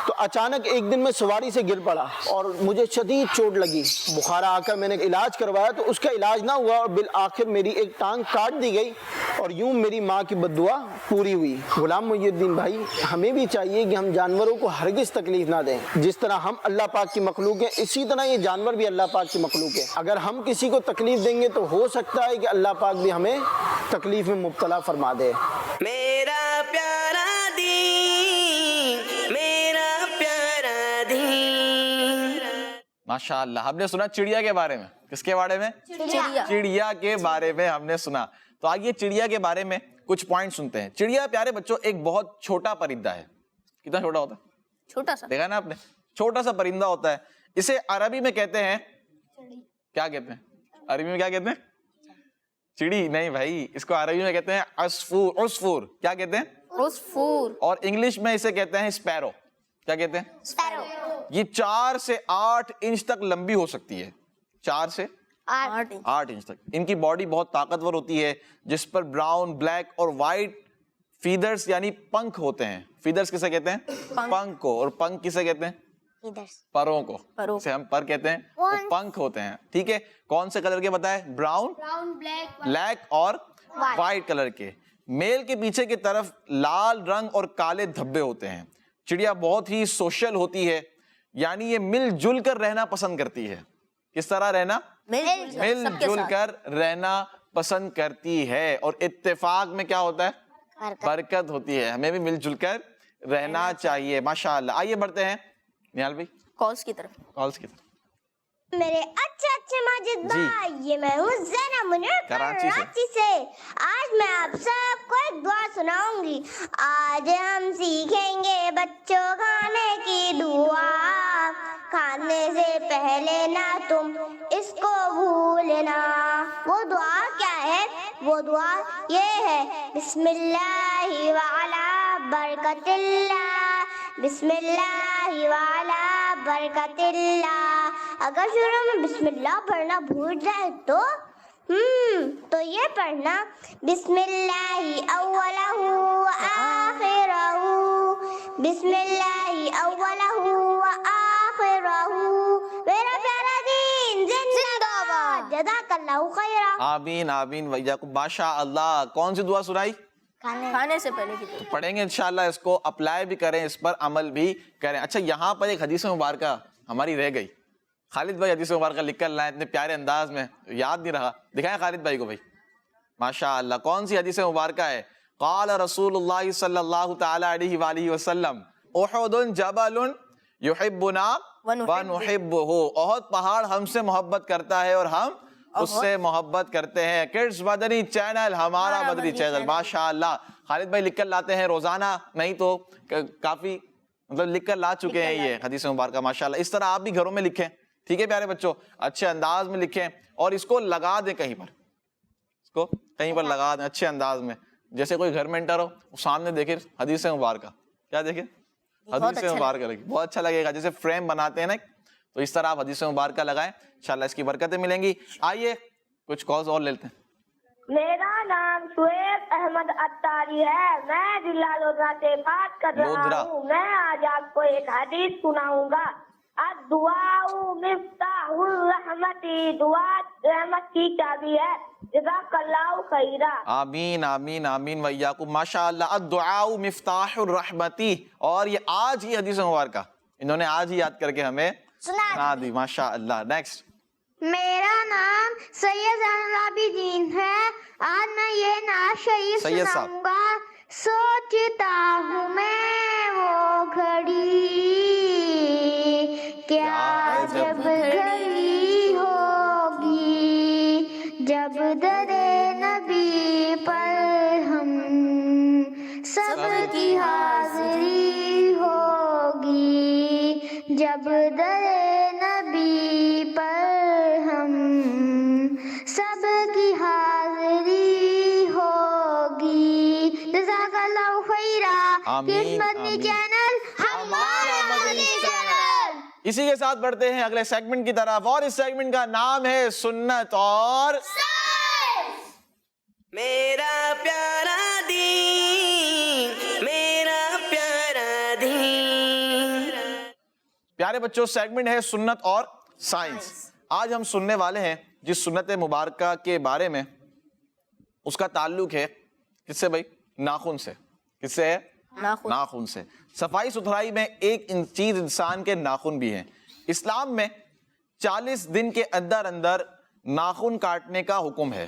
تو اچانک ایک دن میں سواری سے گر پڑا اور مجھے شدید چوٹ لگی. بخارا آ کر میں نے علاج کروایا تو اس کا علاج نہ ہوا اور بالآخر میری ایک ٹانگ کاٹ دی گئی اور یوں میری ماں کی بد دعا پوری ہوئی. غلام محی الدین بھائی ہمیں بھی چاہیے کہ ہم جانوروں کو ہرگز تکلیف نہ دیں. جس طرح ہم اللہ پاک کی مخلوق ہیں اسی طرح یہ جانور بھی اللہ پاک کی مخلوق ہے. اگر ہم کسی کو تکلیف دیں گے تو ہو سکتا ہے کہ اللہ پاک بھی ہمیں تکلیف میں مبتلا فرما دے. میرا پیارا دین میرا پیارا دین. ماشاء اللہ. ہم نے سنا چڑیا کے بارے میں. کس کے بارے میں؟ چڑیا کے بارے میں ہم نے سنا. تو آئیے چڑیا کے بارے میں کچھ پوائنٹ سنتے ہیں. چڑیا پیارے بچوں ایک بہت چھوٹا پرندہ ہے. کتنا چھوٹا ہوتا ہے؟ چھوٹا سا. دیکھا نا آپ نے, چھوٹا سا پرندہ ہوتا ہے. اسے عربی میں کہتے ہیں, کیا کہتے ہیں عربی میں؟ کیا کہتے ہیں؟ چڑی نہیں بھائی, اس کو عربی میں کہتے ہیں عصفور. عصفور کیا کہتے ہیں؟ عصفور. اور انگلش میں اسے کہتے ہیں اسپیرو. کیا کہتے ہیں؟ اسپیرو. یہ 4 سے 8 انچ تک لمبی ہو سکتی ہے. 4 سے 8 انچ تک. ان کی باڈی بہت طاقتور ہوتی ہے جس پر براؤن, بلیک اور وائٹ فیدرز یعنی پنکھ ہوتے ہیں. فیدرز کسے کہتے ہیں؟ پنکھ کو. اور پنکھ کسے کہتے ہیں؟ ادھر پروں کو. اسے ہم پر کہتے ہیں, وہ پنکھ ہوتے ہیں. ٹھیک ہے, کون سے کلر کے بتائے؟ براؤن, بلیک اور وائٹ کلر کے. میل کے پیچھے کی طرف لال رنگ اور کالے دھبے ہوتے ہیں. چڑیا بہت ہی سوشل ہوتی ہے, یعنی یہ مل جل کر رہنا پسند کرتی ہے. کس طرح رہنا؟ مل جل کر رہنا پسند کرتی ہے. اور اتفاق میں کیا ہوتا ہے؟ برکت ہوتی ہے. ہمیں بھی مل جل کر رہنا چاہیے. ماشاءاللہ. آئیے بڑھتے ہیں نیال بھائی کالز کی طرف. میرے اچھے ماجد بھائی, یہ میں ہوں زینب منیر کراچی سے. آج میں آپ سب کو ایک دعا سناؤں گی. آج ہم سیکھیں گے بچوں کھانے کی دعا. کھانے سے پہلے نہ تم اس کو بھولنا. وہ دعا کیا ہے؟ وہ دعا یہ ہے, بسم اللہ وعلا برکت اللہ, بسم اللہ وعلا برکت اللہ. اگر شروع میں بسم اللہ پڑھنا بھول جائے تو یہ پڑھنا, بسم اللہ اولہ وآخرہ, بسم اللہ اولہ وآخرہ. میرا پیارا دین زندہ باد. جزاک اللہ خیرہ. آمین آمین ویاکم. ماشاء اللہ. کون سی دعا سنائی؟ کھانے سے پہلے کی. پڑھیں گے انشاءاللہ, اس کو اپلائی بھی کریں, اس پر عمل بھی کریں. اچھا, یہاں پر ایک حدیث مبارکہ ہماری رہ گئی. خالد بھائی حدیث مبارکہ لکھ کر لائیں اتنے پیارے انداز میں, یاد نہیں رہا. دکھائیں خالد بھائی کو بھائی. ماشاءاللہ. کون سی حدیث مبارکہ ہے؟ قال رسول اللہ صلی اللہ تعالی علیہ وآلہ وسلم, احد جبل یحبنا ونحبہ. احد پہاڑ ہم سے محبت کرتا ہے اور ہم اس سے محبت کرتے ہیں. کڈز مدنی چینل, ہمارا مدنی چینل. ماشاءاللہ. خالد بھائی لکھ کر لاتے ہیں روزانہ, نہیں تو کافی مطلب لکھ کر لا چکے ہیں یہ حدیث مبارکہ. ماشاءاللہ. اس طرح آپ بھی گھروں میں لکھیں. ٹھیک ہے پیارے بچوں, اچھے انداز میں لکھیں اور اس کو لگا دیں کہیں پر, اس کو کہیں پر لگا دیں اچھے انداز میں. جیسے کوئی گھر میں انٹر ہو, سامنے دیکھے حدیث مبارکہ, کیا دیکھیں؟ حدیث مبارکہ لگی, بہت اچھا لگے گا. جیسے فریم بناتے ہیں نا, تو اس طرح آپ حدیث مبارکہ لگائیں, انشاءاللہ اس کی برکتیں ملیں گی. آئیے کچھ کالز اور لیتے ہیں. میرا نام شعیب احمد اتاری ہے, میں ضلع لودھرا سے بات کر رہا ہوں. میں آج آپ کو ایک حدیث سناؤں گا. الدعاء مفتاح الرحمت, دعا رحمت کی چابی ہے. جزاک اللہ خیرہ. آمین آمین آمین ویاکم. ماشاءاللہ. الدعاء مفتاح الرحمتی. اور یہ آج ہی حدیث مبارکہ انہوں نے آج ہی یاد کر کے ہمیں سنا دی. ماشاءاللہ. نیکسٹ. میرا نام سید العابدین ہے. آج میں یہ نعت شریف سناؤں گا. سوچتا ہوں میں وہ گھڑی, کیا جب گھڑی ہوگی, جب در نبی پر ہم سب کی حاضری ہوگی, جب در نبی پر ہم سب کی حاضری ہوگی. جزاک اللہ خیرہ. کڈز مدنی چینل ہمارا مدنی چینل. اسی کے ساتھ بڑھتے ہیں اگلے سیگمنٹ کی طرف, اور اس سیگمنٹ کا نام ہے سنت اور میرا پیارا دین, میرا پیارا دین. پیارے بچوں, سیگمنٹ ہے سنت اور سائنس. آج ہم سننے والے ہیں جس سنت مبارکہ کے بارے میں, اس کا تعلق ہے کس سے بھائی؟ ناخن سے. کس سے ہے؟ ناخن سے. صفائی ستھرائی میں ایک چیز انسان کے ناخن بھی ہیں. اسلام میں 40 دن کے اندر اندر ناخن کاٹنے کا حکم ہے,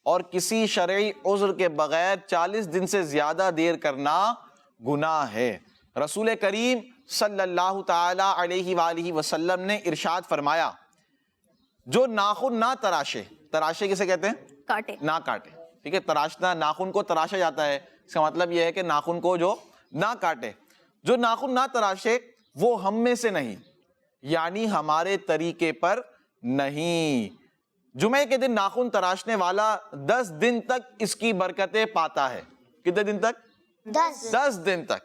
اور کسی شرعی عذر کے بغیر 40 دن سے زیادہ دیر کرنا گناہ ہے. رسول کریم صلی اللہ تعالی علیہ وآلہ وسلم نے ارشاد فرمایا, جو ناخن نہ تراشے, تراشے کسے کہتے ہیں؟ کاٹے, نہ کاٹے. ٹھیک ہے, تراشنا, ناخن کو تراشا جاتا ہے, اس کا مطلب یہ ہے کہ ناخن کو جو نہ کاٹے. جو ناخن نہ تراشے وہ ہم میں سے نہیں, یعنی ہمارے طریقے پر نہیں. جمعے کے دن ناخن تراشنے والا 10 دن تک اس کی برکتیں پاتا ہے. کتنے دن تک؟ 10 دن تک.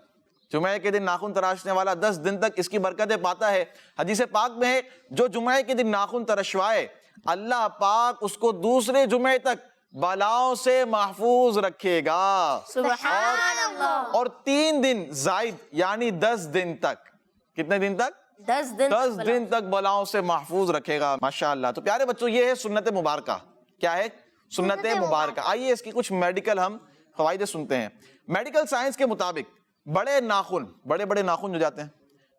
جمعے کے دن ناخن تراشنے والا 10 دن تک اس کی برکتیں پاتا ہے. حدیث پاک میں ہے, جو جمعے کے دن ناخن ترشوائے اللہ پاک اس کو دوسرے جمعے تک بلاؤں سے محفوظ رکھے گا. سبحان اللہ. اور 3 دن زائد یعنی 10 دن تک. کتنے دن تک؟ 10 دن 10 دن تک بلاؤں سے محفوظ رکھے گا. ماشاءاللہ. تو پیارے بچوں یہ ہے سنت مبارکہ. کیا ہے؟ سنت مبارکہ. آئیے اس کی کچھ میڈیکل ہم فوائد سنتے ہیں. میڈیکل سائنس کے مطابق بڑے بڑے ناخن جو جاتے ہیں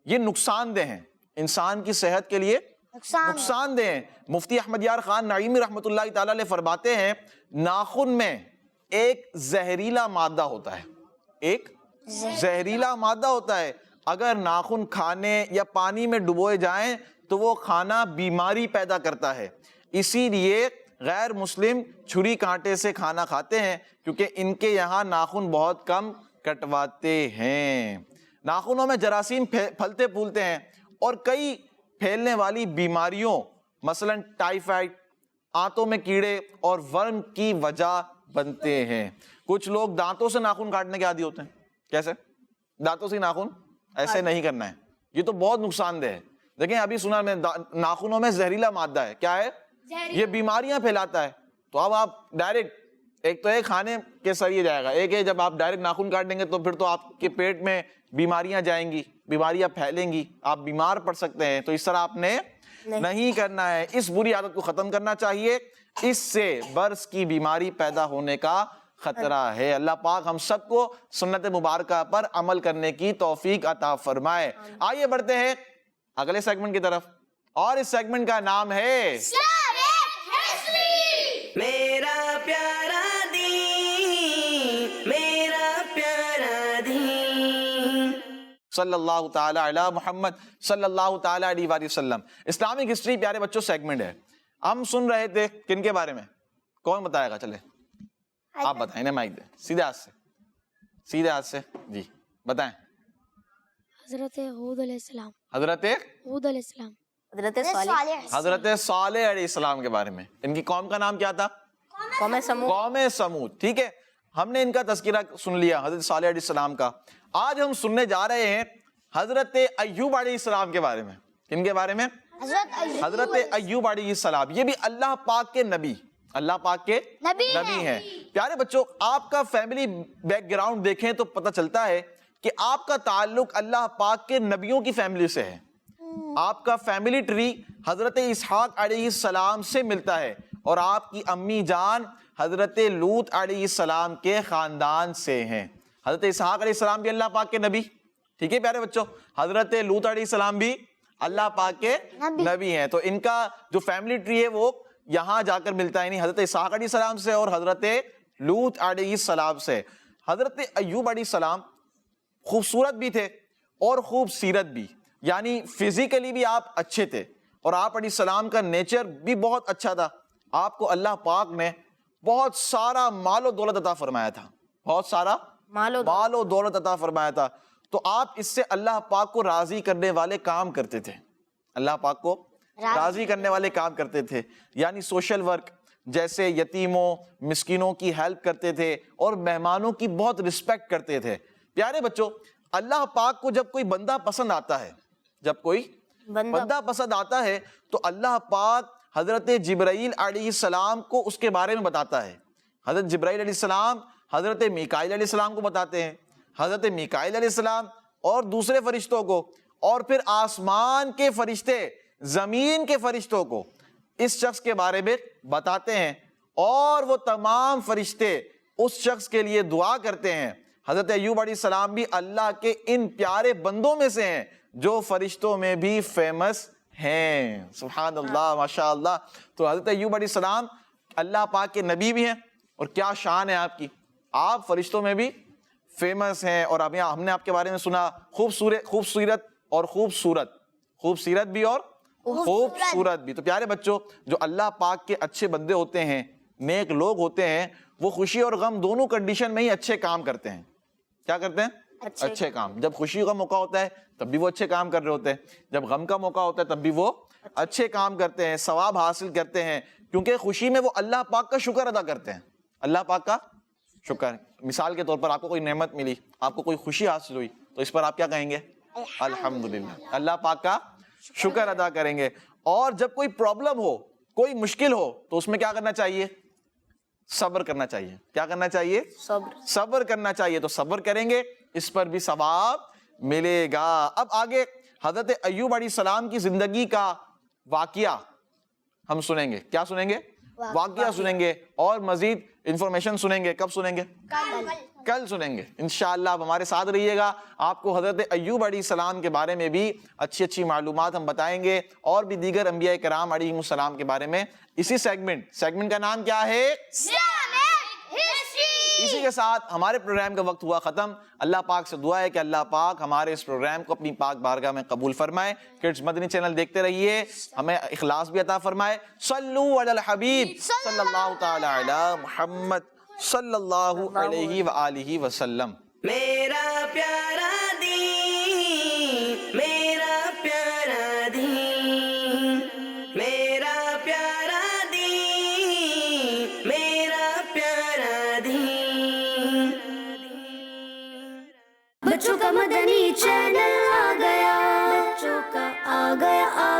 یہ نقصان دہ ہیں، انسان کی صحت کے لیے نقصان دہ ہیں. مفتی احمد یار خان نعیمی رحمۃ اللہ تعالی علیہ فرماتے ہیں ناخن میں ایک زہریلا مادہ ہوتا ہے. ایک زہریلا مادہ ہوتا ہے. اگر ناخن کھانے یا پانی میں ڈبوئے جائیں تو وہ کھانا بیماری پیدا کرتا ہے. اسی لیے غیر مسلم چھری کانٹے سے کھانا کھاتے ہیں کیونکہ ان کے یہاں ناخن بہت کم کٹواتے ہیں. ناخنوں میں جراثیم پھلتے پھولتے ہیں اور کئی پھیلنے والی بیماریوں مثلا ٹائیفائڈ، آنتوں میں کیڑے اور ورم کی وجہ بنتے ہیں. کچھ لوگ دانتوں سے ناخن کاٹنے کے عادی ہوتے ہیں. کیسے؟ دانتوں سے ناخن ایسے نہیں کرنا ہے، یہ تو بہت نقصان دہ ہے. دیکھیں ابھی سنا میں ناخنوں میں زہریلا مادہ ہے. کیا ہے؟ یہ بیماریاں پھیلاتا ہے. تو اب آپ ڈائریکٹ ایک تو ایک کھانے کے ذریعے جائے گا، ایک ہے جب آپ ڈائریکٹ ناخن کاٹ دیں گے تو پھر تو آپ کے پیٹ میں بیماریاں جائیں گی، بیماریاں پھیلیں گی، آپ بیمار پڑ سکتے ہیں. تو اس طرح آپ نے نہیں کرنا ہے. اس بری عادت کو ختم کرنا چاہیے. اس سے برس کی بیماری پیدا ہونے کا خطرہ ہے. اللہ پاک ہم سب کو سنت مبارکہ پر عمل کرنے کی توفیق عطا فرمائے. آئیے بڑھتے ہیں اگلے سیگمنٹ کی طرف اور اس سیگمنٹ کا نام ہے میرا پیارا دین، میرا پیارا دین. صلی اللہ تعالی علی محمد صلی اللہ تعالی علیہ وآلہ وسلم. اسلامک ہسٹری پیارے بچوں سیگمنٹ ہے. ہم سن رہے تھے کن کے بارے میں؟ کون بتائے گا؟ چلے آپ بتائیں نا، مائک دیں سیدھے ہاتھ سے جی بتائیں. حضرت ہود علیہ السلام. حضرت ہود علیہ السلام. حضرت صالح علیہ السلام کے بارے میں. ان کی قوم کا نام کیا تھا؟ قوم سمود. ٹھیک ہے، ہم نے ان کا تذکرہ سن لیا حضرت صالح علیہ السلام کا. آج ہم سننے جا رہے ہیں حضرت ایوب علیہ السلام کے بارے میں. کن کے بارے میں؟ حضرت ایوب علیہ السلام. یہ بھی اللہ پاک کے نبی، اللہ پاک کے نبی ہیں. پیارے بچوں آپ کا فیملی بیک گراؤنڈ دیکھیں تو پتہ چلتا ہے کہ آپ کا تعلق اللہ پاک کے نبیوں کی فیملی سے ہے. آپ کا فیملی ٹری حضرت اسحاق علیہ السلام سے ملتا ہے اور آپ کی امی جان حضرت لوط علیہ السلام کے خاندان سے ہیں. حضرت اسحاق علیہ السلام بھی اللہ پاک کے نبی. ٹھیک ہے پیارے بچوں، حضرت لوط علیہ السلام بھی اللہ پاک کے نبی ہیں. تو ان کا جو فیملی ٹری ہے وہ یہاں جا کر ملتا ہے، یعنی حضرت اسحاق علیہ السلام سے اور حضرت لوط علیہ السلام سے. حضرت ایوب علیہ السلام خوبصورت بھی تھے اور خوب سیرت بھی، یعنی فزیکلی بھی آپ اچھے تھے اور آپ علیہ السلام کا نیچر بھی بہت اچھا تھا. آپ کو اللہ پاک نے بہت سارا مال و دولت عطا فرمایا تھا، بہت سارا مال و دولت عطا فرمایا تھا. تو آپ اس سے اللہ پاک کو راضی کرنے والے کام کرتے تھے. اللہ پاک کو راضی کرنے والے کام کرتے تھے، یعنی سوشل ورک جیسے یتیموں مسکینوں کی ہیلپ کرتے تھے اور مہمانوں کی بہت رسپیکٹ کرتے تھے. پیارے بچوں اللہ پاک کو جب کوئی بندہ پسند آتا ہے، جب کوئی بندہ پسند آتا ہے تو اللہ پاک حضرت جبرائیل علیہ السلام کو اس کے بارے میں بتاتا ہے. حضرت جبرائیل علیہ السلام حضرت میکائیل علیہ السلام کو بتاتے ہیں، حضرت میکائیل علیہ السلام اور دوسرے فرشتوں کو، اور پھر آسمان کے فرشتے زمین کے فرشتوں کو اس شخص کے بارے میں بتاتے ہیں اور وہ تمام فرشتے اس شخص کے لیے دعا کرتے ہیں. حضرت ایوب علیہ السلام بھی اللہ کے ان پیارے بندوں میں سے ہیں جو فرشتوں میں بھی فیمس ہیں. سبحان اللہ ماشاء اللہ. تو حضرت ایوب علیہ السلام اللہ پاک کے نبی بھی ہیں اور کیا شان ہے آپ کی، آپ فرشتوں میں بھی فیمس ہیں. اور اب ہم نے آپ کے بارے میں سنا خوبصورت اور خوبصورت بھی اور خوبصورت بھی. تو پیارے بچوں جو اللہ پاک کے اچھے بندے ہوتے ہیں، نیک لوگ ہوتے ہیں، وہ خوشی اور غم دونوں کنڈیشن میں ہی اچھے کام کرتے ہیں. کیا کرتے ہیں؟ اچھے کام. جب خوشی کا موقع ہوتا ہے تب بھی وہ اچھے کام کر رہے ہوتے ہیں، جب غم کا موقع ہوتا ہے تب بھی وہ اچھے کام کرتے ہیں، ثواب حاصل کرتے ہیں، کیونکہ خوشی میں وہ اللہ پاک کا شکر ادا کرتے ہیں. اللہ پاک کا شکر. مثال کے طور پر آپ کو کوئی نعمت ملی، آپ کو کوئی خوشی حاصل ہوئی، تو اس پر آپ کیا کہیں گے؟ الحمدللہ. اللہ پاک کا شکر ادا کریں گے. اور جب کوئی پرابلم ہو، کوئی مشکل ہو، تو اس میں کیا کرنا چاہیے؟ صبر کرنا چاہیے. کیا کرنا چاہیے؟ صبر. صبر کرنا چاہیے. تو صبر کریں گے اس پر بھی ثواب ملے گا. اب آگے حضرت ایوب علیہ السلام کی زندگی کا واقعہ ہم سنیں گے. کیا سنیں گے؟ واقعہ سنیں گے اور مزید انفارمیشن سنیں گے. کب سنیں گے؟ کل سنیں گے انشاءاللہ. آپ ہمارے ساتھ رہیے گا. آپ کو حضرت ایوب علیہ السلام کے بارے میں بھی اچھی اچھی معلومات ہم بتائیں گے اور بھی دیگر انبیاء کرام علیہ السلام کے بارے میں اسی سیگمنٹ کا نام کیا ہے؟ اسی کے ساتھ ہمارے پروگرام کا وقت ہوا ختم. اللہ پاک سے دعا ہے کہ اللہ پاک ہمارے اس پروگرام کو اپنی پاک بارگاہ میں قبول فرمائے. کڈز مدنی چینل دیکھتے رہیے, ہمیں اخلاص بھی عطا فرمائے. صلو علی الحبیب صلی اللہ تعالی علی محمد صلی اللہ علیہ وآلہ وسلم. میرا پیارا دین, میرا پیارا دین, میرا پیارا دین, میرا پیارا دین. بچوں کا مدنی چینل آ گیا, بچوں کا آ گیا